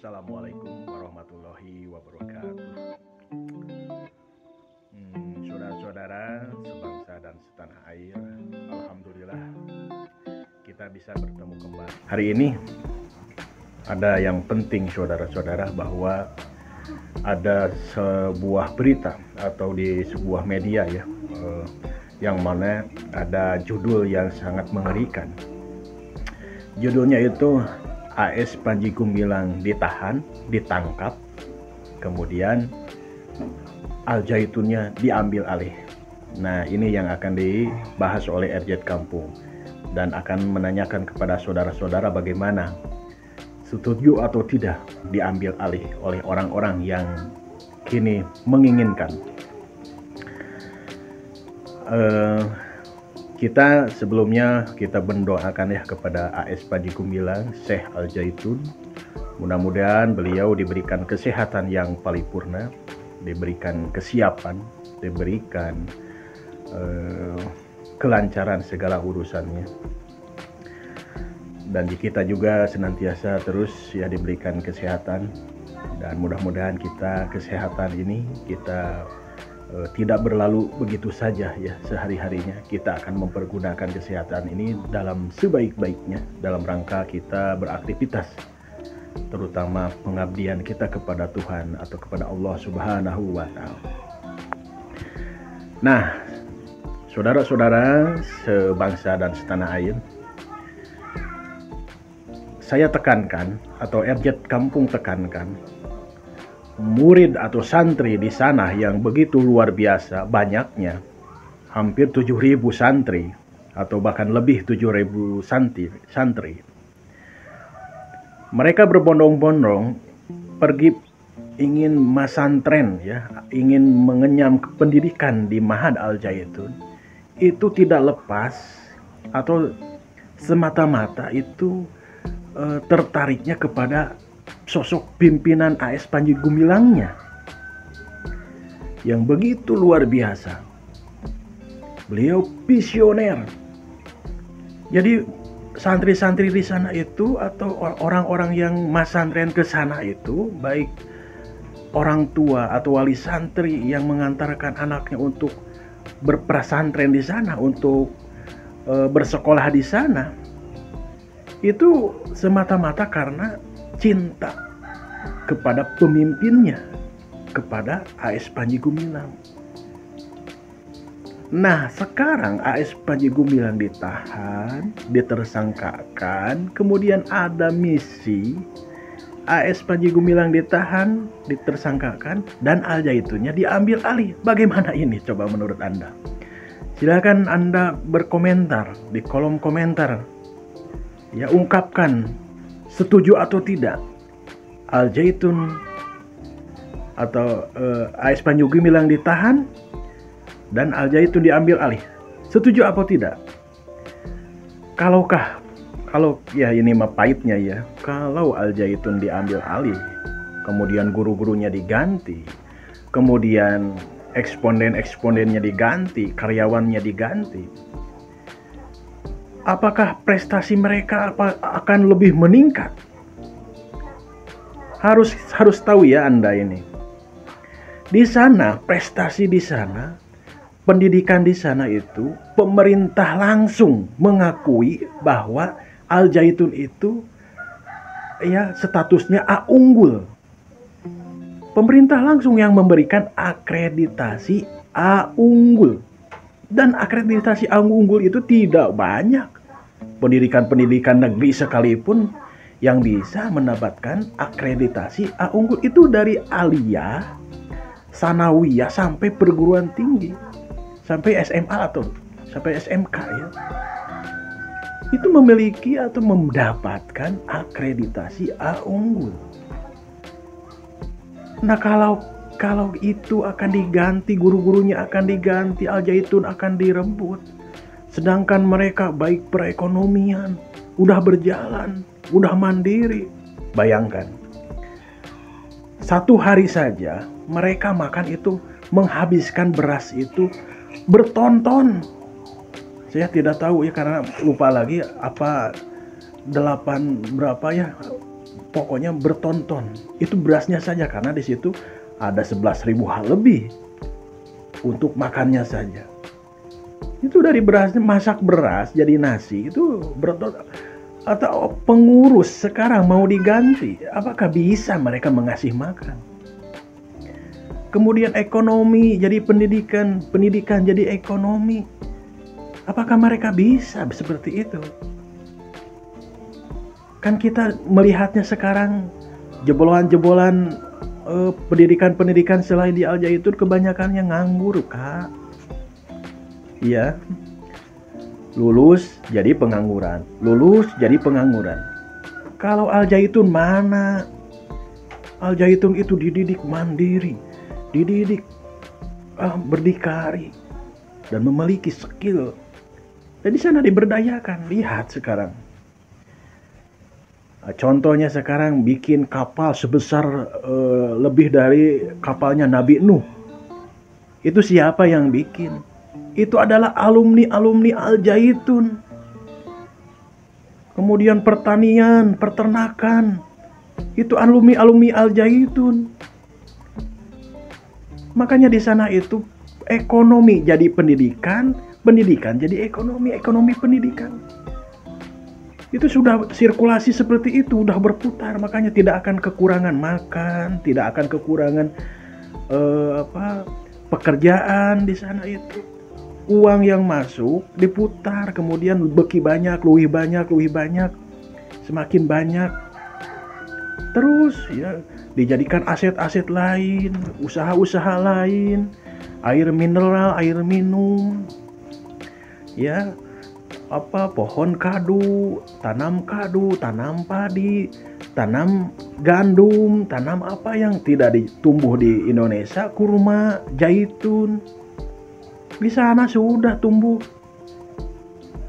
Assalamualaikum warahmatullahi wabarakatuh. Saudara-saudara sebangsa dan setanah air, alhamdulillah kita bisa bertemu kembali. Hari ini ada yang penting saudara-saudara, bahwa ada sebuah berita atau di sebuah media yang mana ada judul yang sangat mengerikan. Judulnya itu AS Panji Gumilang ditangkap, kemudian Al Zaitunnya diambil alih. Nah, ini yang akan dibahas oleh RZ Kampung dan akan menanyakan kepada saudara-saudara bagaimana, setuju atau tidak diambil alih oleh orang-orang yang kini menginginkan. Kita sebelumnya kita mendoakan ya kepada AS Panji Gumilang, Syekh Al Zaitun. Mudah-mudahan beliau diberikan kesehatan yang paripurna, diberikan kesiapan, diberikan kelancaran segala urusannya. Dan di kita juga senantiasa terus ya diberikan kesehatan, dan mudah-mudahan kita kesehatan ini kita tidak berlalu begitu saja ya sehari-harinya. Kita akan mempergunakan kesehatan ini dalam sebaik-baiknya dalam rangka kita beraktivitas, terutama pengabdian kita kepada Tuhan atau kepada Allah Subhanahu wa Ta'ala. Nah, saudara-saudara sebangsa dan setanah air, saya tekankan atau RZ Kampung tekankan, murid atau santri di sana yang begitu luar biasa banyaknya, hampir 7.000 santri atau bahkan lebih 7.000 santri. Mereka berbondong-bondong pergi ingin masantren ya, ingin mengenyam pendidikan di Ma'had Al Zaitun. Itu tidak lepas atau semata-mata itu tertariknya kepada sosok pimpinan AS Panji Gumilangnya yang begitu luar biasa. Beliau visioner. Jadi santri-santri di sana itu atau orang-orang yang masantren ke sana itu, baik orang tua atau wali santri yang mengantarkan anaknya untuk berprasantren di sana, untuk bersekolah di sana, itu semata-mata karena cinta kepada pemimpinnya, kepada AS Panji Gumilang. Nah, sekarang AS Panji Gumilang ditahan, ditersangkakan, kemudian ada misi AS Panji Gumilang ditahan, ditersangkakan, dan Al Zaitunnya diambil alih. Bagaimana ini coba menurut Anda? Silakan Anda berkomentar di kolom komentar. Ya, ungkapkan setuju atau tidak Al Zaitun atau AS Panji Gumilang ditahan dan Al Zaitun diambil alih. Setuju atau tidak? Kalau ya ini mah pahitnya ya, kalau Al Zaitun diambil alih, kemudian guru-gurunya diganti, kemudian eksponden-ekspondennya diganti, karyawannya diganti, apakah prestasi mereka akan lebih meningkat? Harus tahu ya Anda ini. Di sana, prestasi di sana, pendidikan di sana itu, pemerintah langsung mengakui bahwa Al Zaitun itu ya statusnya A unggul. Pemerintah langsung yang memberikan akreditasi A unggul. Dan akreditasi A unggul itu tidak banyak. Pendidikan-pendidikan negeri sekalipun yang bisa mendapatkan akreditasi A unggul itu dari aliyah, sanawiyah sampai perguruan tinggi, sampai SMA atau sampai SMK ya. Itu memiliki atau mendapatkan akreditasi A unggul. Nah, kalau itu akan diganti, guru-gurunya akan diganti, Al Zaitun akan direbut, sedangkan mereka baik perekonomian udah berjalan, udah mandiri. Bayangkan, satu hari saja mereka makan itu menghabiskan beras itu berton-ton. Saya tidak tahu ya, karena lupa lagi apa 8 berapa ya, pokoknya bertonton. Itu berasnya saja, karena di situ ada 11.000 hal lebih untuk makannya saja. Itu dari berasnya, masak beras jadi nasi itu bertonton. Atau pengurus sekarang mau diganti, apakah bisa mereka mengasih makan? Kemudian ekonomi jadi pendidikan, pendidikan jadi ekonomi. Apakah mereka bisa seperti itu? Kan kita melihatnya sekarang jebolan-jebolan pendidikan-pendidikan selain di Al Zaitun kebanyakannya nganggur, Kak. Iya. Lulus jadi pengangguran, lulus jadi pengangguran. Kalau Al Zaitun mana? Al Zaitun itu dididik mandiri, dididik berdikari dan memiliki skill. Dan di sana diberdayakan. Lihat sekarang. Contohnya sekarang bikin kapal sebesar lebih dari kapalnya Nabi Nuh. Itu siapa yang bikin? Itu adalah alumni-alumni Al Zaitun. Kemudian pertanian, peternakan, itu alumni-alumni Al Zaitun. Makanya di sana itu ekonomi jadi pendidikan, pendidikan jadi ekonomi, ekonomi pendidikan. Itu sudah sirkulasi seperti itu, sudah berputar. Makanya tidak akan kekurangan makan, tidak akan kekurangan pekerjaan di sana itu. Uang yang masuk diputar, kemudian beki banyak, luwih banyak, semakin banyak. Terus ya dijadikan aset-aset lain, usaha-usaha lain, air mineral, air minum, ya pohon kadu, tanam padi, tanam gandum, tanam apa yang tidak tumbuh di Indonesia, kurma, zaitun. Di sana sudah tumbuh.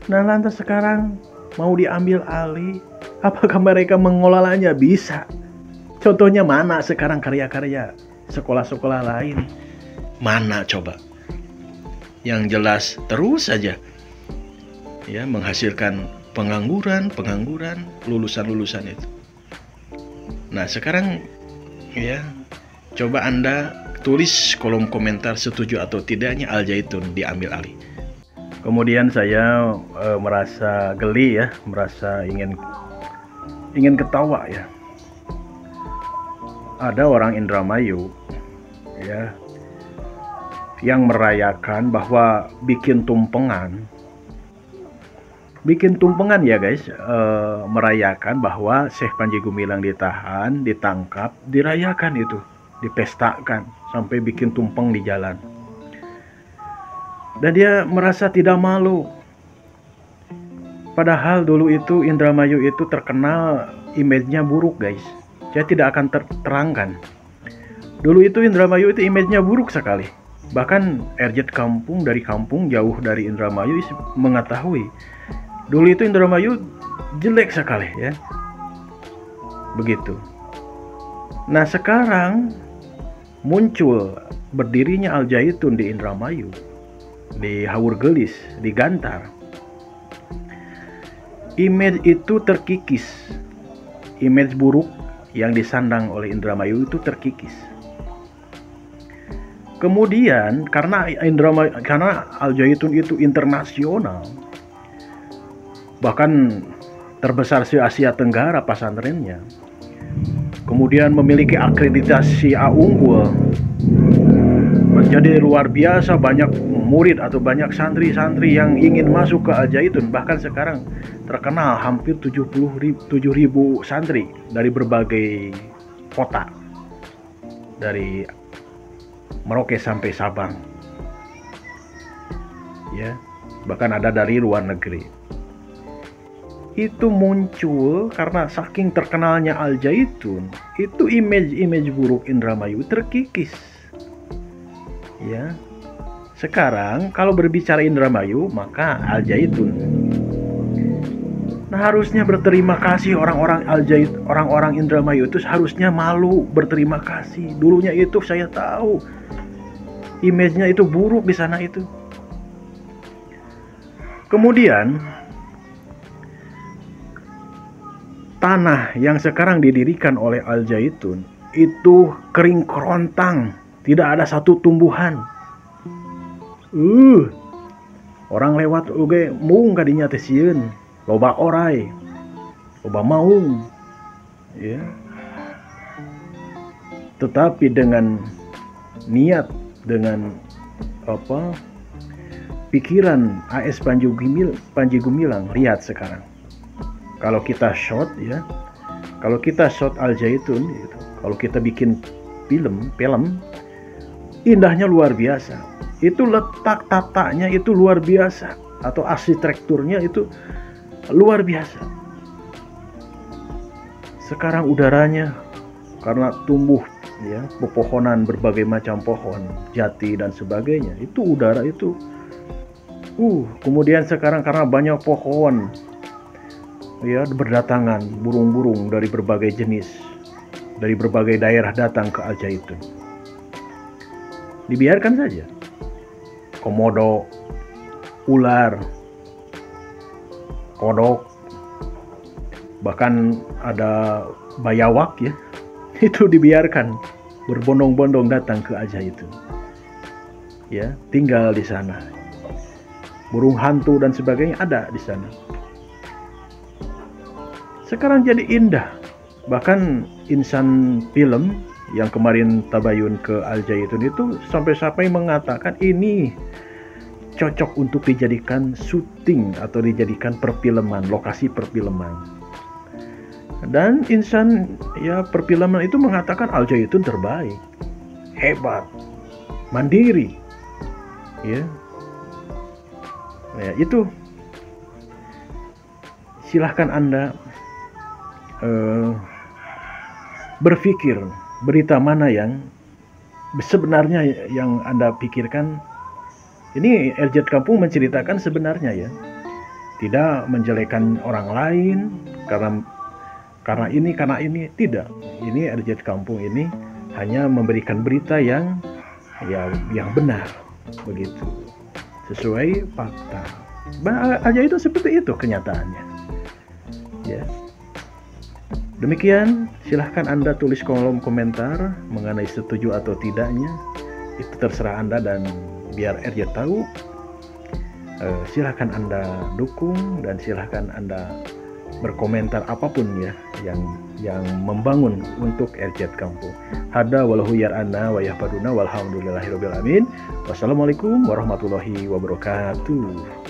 Nah, lantas sekarang mau diambil alih, apakah mereka mengelolanya? Bisa. Contohnya mana sekarang karya-karya sekolah-sekolah lain? Mana coba? Yang jelas terus saja ya menghasilkan pengangguran, lulusan itu. Nah, sekarang ya coba Anda tulis kolom komentar setuju atau tidaknya Al Zaitun diambil alih. Kemudian saya merasa geli ya, merasa ingin ketawa ya. Ada orang Indramayu ya yang merayakan bahwa bikin tumpengan ya guys, merayakan bahwa Syekh Panji Gumilang ditahan, ditangkap, dirayakan itu, dipestakan sampai bikin tumpeng di jalan. Dan dia merasa tidak malu. Padahal dulu itu Indramayu itu terkenal image-nya buruk guys. Saya tidak akan terangkan. Dulu itu Indramayu itu image-nya buruk sekali. Bahkan RZ kampung dari kampung jauh dari Indramayu mengetahui dulu itu Indramayu jelek sekali ya. Begitu. Nah, sekarang muncul berdirinya Al Zaitun di Indramayu, di Haurgelis, di Gantar. Image itu terkikis. Image buruk yang disandang oleh Indramayu itu terkikis. Kemudian karena Al Zaitun itu internasional, bahkan terbesar se Asia Tenggara pesantrennya, kemudian memiliki akreditasi A unggul, menjadi luar biasa banyak murid atau banyak santri-santri yang ingin masuk ke Al Zaitun. Bahkan sekarang terkenal hampir 7.000 santri dari berbagai kota, dari Merauke sampai Sabang ya, bahkan ada dari luar negeri. Itu muncul karena saking terkenalnya Al Zaitun, itu image buruk Indramayu terkikis ya. Sekarang kalau berbicara Indramayu maka Al Zaitun. Nah, harusnya berterima kasih orang-orang Al Zaitun, orang-orang Indramayu itu harusnya malu berterima kasih. Dulunya itu saya tahu image-nya itu buruk di sana itu. Kemudian tanah yang sekarang didirikan oleh Al Zaitun itu kering kerontang, tidak ada satu tumbuhan. Orang lewat oge mung kadinya teh sieun, loba orai, loba maung, ya. Tetapi dengan niat, dengan pikiran AS Panji Gumilang, lihat sekarang. Kalau kita shot ya, kalau kita shot Al Zaitun, gitu, kalau kita bikin film, indahnya luar biasa. Itu letak tatanya itu luar biasa, atau arsitekturnya itu luar biasa. Sekarang udaranya karena tumbuh ya pepohonan, berbagai macam pohon, jati dan sebagainya, itu udara itu kemudian sekarang karena banyak pohon ya, berdatangan burung-burung dari berbagai jenis, dari berbagai daerah datang ke Al Zaitun. Dibiarkan saja komodo, ular, kodok, bahkan ada bayawak ya, itu dibiarkan berbondong-bondong datang ke Al Zaitun ya, tinggal di sana. Burung hantu dan sebagainya ada di sana. Sekarang jadi indah. Bahkan insan film yang kemarin tabayun ke Al Zaitun itu sampai-sampai mengatakan ini cocok untuk dijadikan syuting atau dijadikan perfilman, lokasi perfilman. Dan insan ya perfilman itu mengatakan Al Zaitun terbaik, hebat, mandiri, ya. Ya itu, silahkan Anda berpikir berita mana yang sebenarnya yang Anda pikirkan. Ini RZ Kampung menceritakan sebenarnya ya, tidak menjelekan orang lain karena ini tidak. Ini RZ Kampung ini hanya memberikan berita yang benar, begitu, sesuai fakta. Aja itu seperti itu kenyataannya. Ya. Demikian, silahkan Anda tulis kolom komentar mengenai setuju atau tidaknya. Itu terserah Anda, dan biar RJ tahu, silahkan Anda dukung dan silahkan Anda berkomentar apapun ya yang membangun untuk RZ Kampung. Hada walahu yar'ana wa yahpaduna walhamdulillahirabbil alamin. Wassalamualaikum warahmatullahi wabarakatuh.